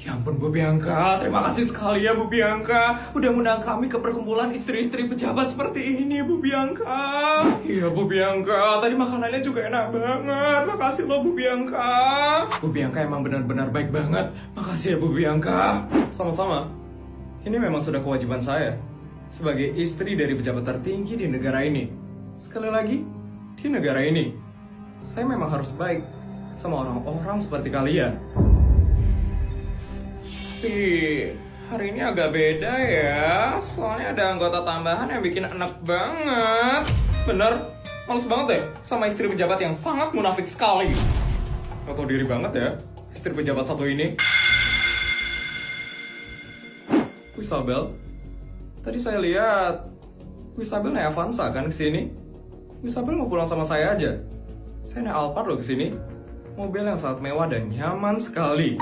Ya ampun Bu Bianca, terima kasih sekali ya Bu Bianca. Udah ngundang kami ke perkumpulan istri-istri pejabat seperti ini Bu Bianca. Iya Bu Bianca, tadi makanannya juga enak banget. Makasih loh Bu Bianca. Bu Bianca emang benar-benar baik banget. Makasih ya Bu Bianca. Sama-sama. Ini memang sudah kewajiban saya sebagai istri dari pejabat tertinggi di negara ini. Sekali lagi, di negara ini, saya memang harus baik sama orang-orang seperti kalian. Tapi hari ini agak beda ya, soalnya ada anggota tambahan yang bikin enak banget. Bener, males banget deh sama istri pejabat yang sangat munafik sekali. Gak tau diri banget ya, istri pejabat satu ini. Bu Isabel, tadi saya lihat Bu Isabel naik Avanza kan kesini. Bu Isabel mau pulang sama saya aja. Saya naik Alphard loh kesini. Mobil yang sangat mewah dan nyaman sekali.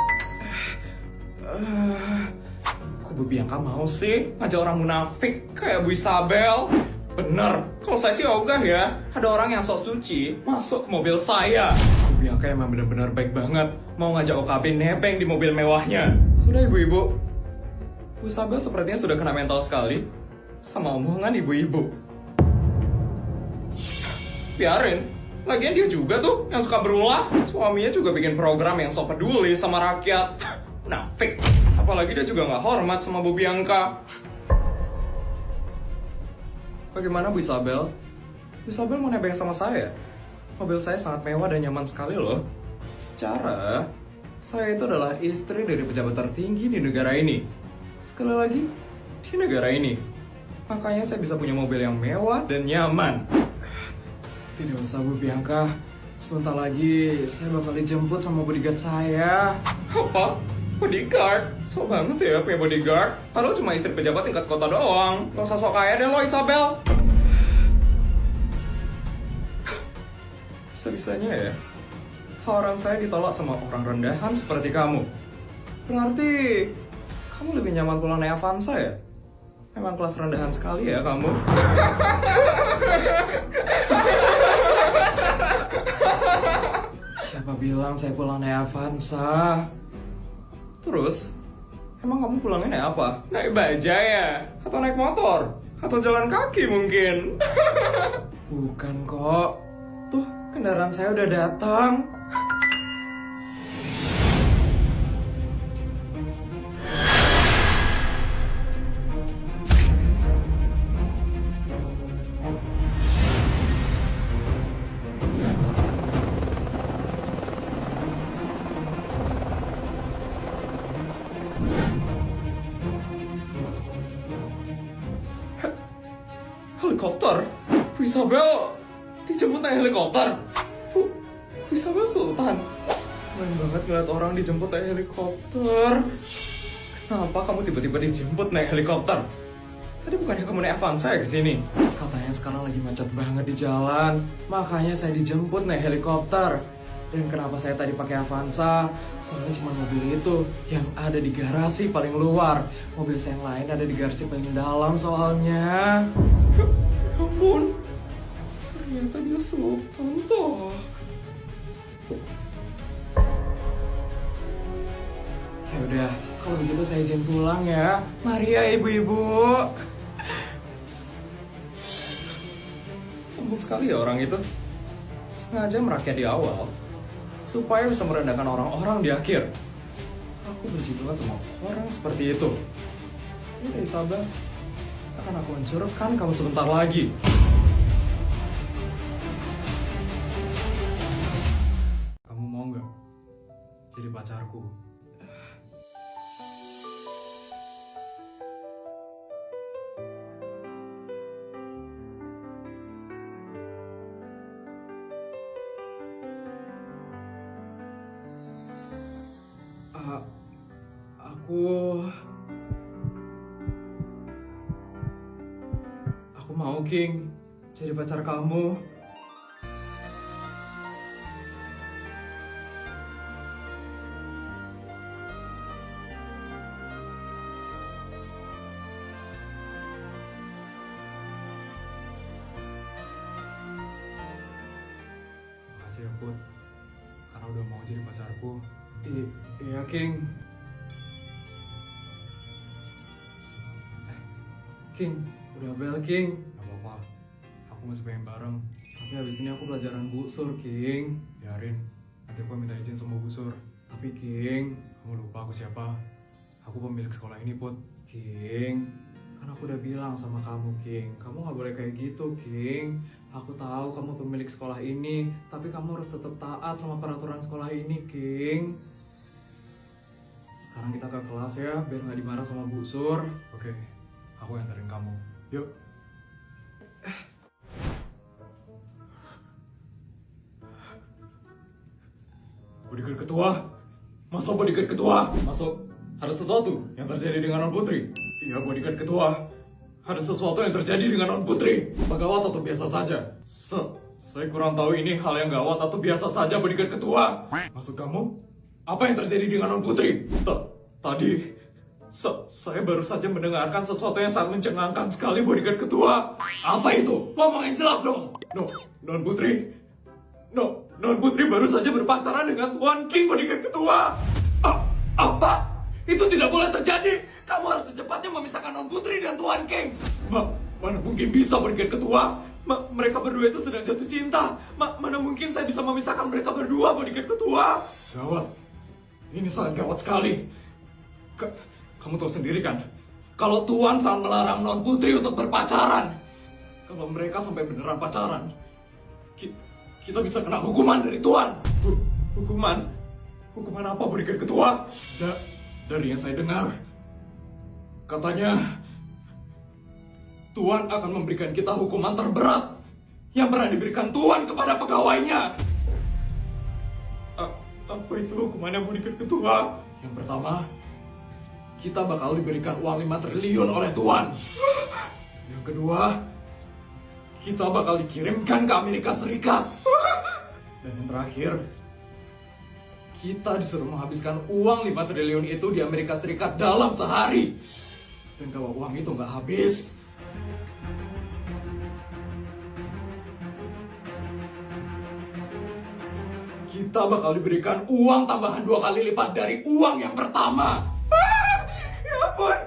Kok Bu Bianca mau sih ngajak orang munafik kayak Bu Isabel? Bener, kalau saya sih ogah ya. Ada orang yang sok suci masuk ke mobil saya. Bu Bianca emang bener-bener baik banget. Mau ngajak OKB nebeng di mobil mewahnya. Sudah ibu-ibu. Bu Isabel sepertinya sudah kena mental sekali sama omongan ibu-ibu. Biarin, lagian dia juga tuh yang suka berulah. Suaminya juga bikin program yang sok peduli sama rakyat. Munafik. Apalagi dia juga nggak hormat sama Bu Bianca. Bagaimana Bu Isabel? Bu Isabel mau nebeng sama saya? Mobil saya sangat mewah dan nyaman sekali loh. Secara, saya itu adalah istri dari pejabat tertinggi di negara ini. Sekali lagi, di negara ini. Makanya saya bisa punya mobil yang mewah dan nyaman. Tidak usah Bu Bianca. Sebentar lagi saya bakal dijemput sama bodyguard saya. Apa? Bodyguard? So banget ya punya bodyguard. Padahal cuma istri pejabat tingkat kota doang. Gak usah sok kaya deh lo Isabel. Bisa-bisanya ya tawaran saya ditolak sama orang rendahan seperti kamu. Berarti kamu lebih nyaman pulang naik Avanza ya? Memang kelas rendahan sekali ya kamu. Siapa bilang saya pulang naik Avanza? Terus, emang kamu pulangnya naik apa? Naik bajai ya? Atau naik motor? Atau jalan kaki mungkin? Bukan kok. Tuh, kendaraan saya udah datang. Helikopter? Bu Isabel dijemput naik helikopter? Bu Isabel Sultan? Keren banget ngeliat orang dijemput naik helikopter. Kenapa kamu tiba-tiba dijemput naik helikopter? Tadi bukannya kamu naik Avanza ya kesini? Katanya sekarang lagi macet banget di jalan. Makanya saya dijemput naik helikopter. Dan kenapa saya tadi pakai Avanza? Soalnya cuma mobil itu yang ada di garasi paling luar. Mobil saya yang lain ada di garasi paling dalam soalnya. Ya ampun, ternyata dia sultan toh. Ya udah, kalau begitu saya izin pulang ya. Mari ya ibu-ibu. Sombong sekali ya orang itu. Sengaja merakyat di awal supaya bisa merendahkan orang-orang di akhir. Aku benci banget sama orang seperti itu. Ini Isabel, akan aku hancurkan kamu sebentar lagi. Kamu mau nggak jadi pacarku? Ah, aku mau King jadi pacar kamu. Makasih ya Put, karena udah mau jadi pacarku. Iya King. King, udah bel King. Gak apa-apa, aku masih pengen bareng. Tapi habis ini aku pelajaran busur King. Biarin, nanti aku minta izin sama busur. Tapi King, kamu lupa aku siapa? Aku pemilik sekolah ini Put. King, kan aku udah bilang sama kamu King, kamu gak boleh kayak gitu King. Aku tahu kamu pemilik sekolah ini, tapi kamu harus tetap taat sama peraturan sekolah ini King. Sekarang kita ke kelas ya, biar gak dimarah sama Bu Sur. Oke, aku anterin kamu. Yuk. Bodyguard ketua? Masa bodyguard ketua? Masuk. Ada sesuatu yang terjadi dengan Non Putri? Iya, bodyguard ketua. Ada sesuatu yang terjadi dengan Non Putri. Gawat atau biasa saja? Saya kurang tahu ini hal yang gawat atau biasa saja, bodyguard ketua. Maksud kamu? Apa yang terjadi dengan Non Putri? Tadi saya baru saja mendengarkan sesuatu yang sangat mencengangkan sekali, bodyguard ketua. Apa itu? Ngomong yang jelas dong. Non Putri. Non Putri baru saja berpacaran dengan Tuan King, bodyguard ketua. Apa? Itu tidak boleh terjadi. Kamu harus secepatnya memisahkan Non Putri dan Tuan King. Mana mungkin bisa, bodyguard ketua? Mereka berdua itu sedang jatuh cinta. Mana mungkin saya bisa memisahkan mereka berdua, bodyguard ketua? Gawat. Ini sangat gawat sekali. Kamu tahu sendiri kan, kalau Tuan sangat melarang Non Putri untuk berpacaran. Kalau mereka sampai beneran pacaran, kita bisa kena hukuman dari Tuan. Hukuman? Hukuman apa, bodyguard ketua? Dari yang saya dengar, katanya Tuan akan memberikan kita hukuman terberat yang pernah diberikan Tuan kepada pegawainya. Apa itu hukumannya, bodyguard ketua? Yang pertama, kita bakal diberikan uang 5 triliun oleh Tuan. Yang kedua, kita bakal dikirimkan ke Amerika Serikat. Dan yang terakhir, kita disuruh menghabiskan uang 5 triliun itu di Amerika Serikat dalam sehari. Dan kalau uang itu nggak habis, kita bakal diberikan uang tambahan 2 kali lipat dari uang yang pertama. Ya ampun,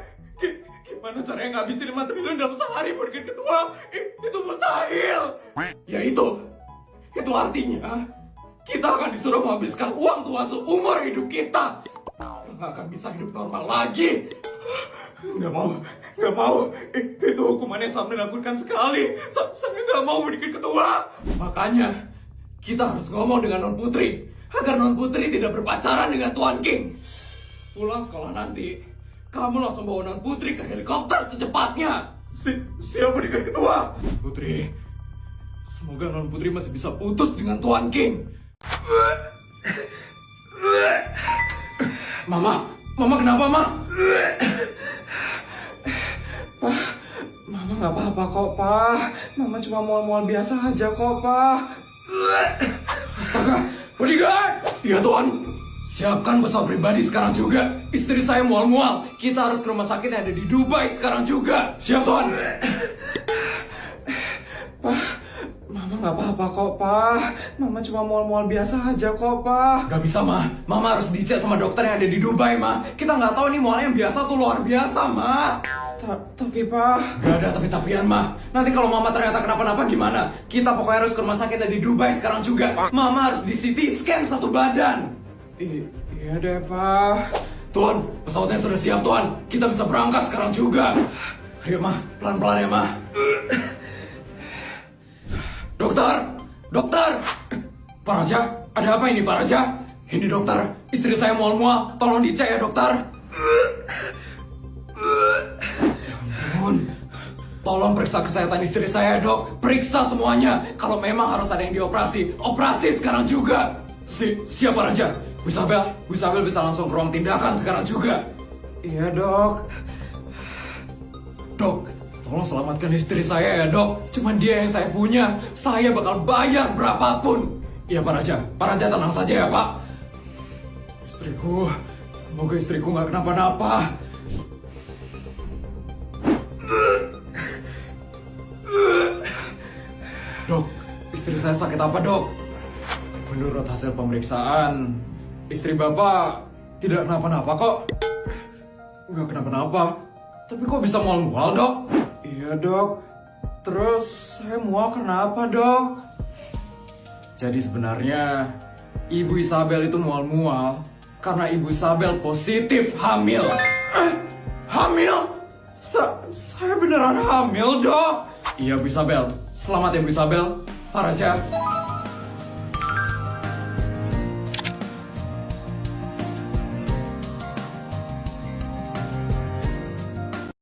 gimana caranya ngabisin 5 triliun dalam sehari, bodyguard ketua? Itu mustahil. Ya itu artinya kita akan disuruh menghabiskan uang Tuan seumur hidup kita. Kita nggak akan bisa hidup normal lagi. Nggak mau. Itu hukumannya sangat menakutkan sekali. Saya nggak mau, bodyguard ketua. Makanya kita harus ngomong dengan Non Putri agar Non Putri tidak berpacaran dengan Tuan King. Pulang sekolah nanti, kamu langsung bawa Non Putri ke helikopter secepatnya. Siap, bodyguard ketua. Putri, semoga Non Putri masih bisa putus dengan Tuan King. Mama kenapa, Ma? Pak, Mama nggak apa-apa kok, Pak. Mama cuma mual-mual biasa aja kok, Pak. Astaga, bodyguard! Iya, Tuan. Siapkan pesawat pribadi sekarang juga. Istri saya mual-mual. Kita harus ke rumah sakit yang ada di Dubai sekarang juga. Siap, Tuan. Pak, Mama nggak apa-apa kok, Pak. Mama cuma mual-mual biasa aja kok, Pak. Gak bisa, Ma. Mama harus dicek sama dokter yang ada di Dubai, Ma. Kita nggak tahu ini mualnya yang biasa atau luar biasa, Ma. Tapi, Pak... Gak ada tapi-tapian, Ma. Nanti kalau Mama ternyata kenapa-napa gimana? Kita pokoknya harus ke rumah sakit yang di Dubai sekarang juga. Mama harus di CT scan satu badan. Iya deh, Pak. Tuan, pesawatnya sudah siap, Tuan. Kita bisa berangkat sekarang juga. Ayo, Ma. Pelan-pelan ya, Ma. Dokter! Pak Raja, ada apa ini, Pak Raja? Ini dokter, istri saya mual-mual. Tolong dicek ya, dokter. Ya ampun. Tolong periksa kesehatan istri saya, Dok. Periksa semuanya. Kalau memang harus ada yang dioperasi, operasi sekarang juga. Siap, Pak Raja. Bu Isabel bisa langsung ke ruang tindakan sekarang juga. Iya, Dok. Dok, tolong selamatkan istri saya ya, Dok. Cuman dia yang saya punya. Saya bakal bayar berapapun. Iya, Pak Raja. Pak Raja tenang saja ya, Pak. Istriku. Semoga istriku nggak kenapa-napa. Dok, istri saya sakit apa, Dok? Menurut hasil pemeriksaan, istri Bapak tidak kenapa-napa kok. Nggak kenapa-napa. Tapi kok bisa mual-mual, Dok? Iya dok, terus saya mual kenapa dok? Jadi sebenarnya Ibu Isabel itu mual-mual karena Ibu Isabel positif hamil. Hamil? Saya beneran hamil dok? Iya Bu Isabel, selamat ya Bu Isabel. Pak Raja,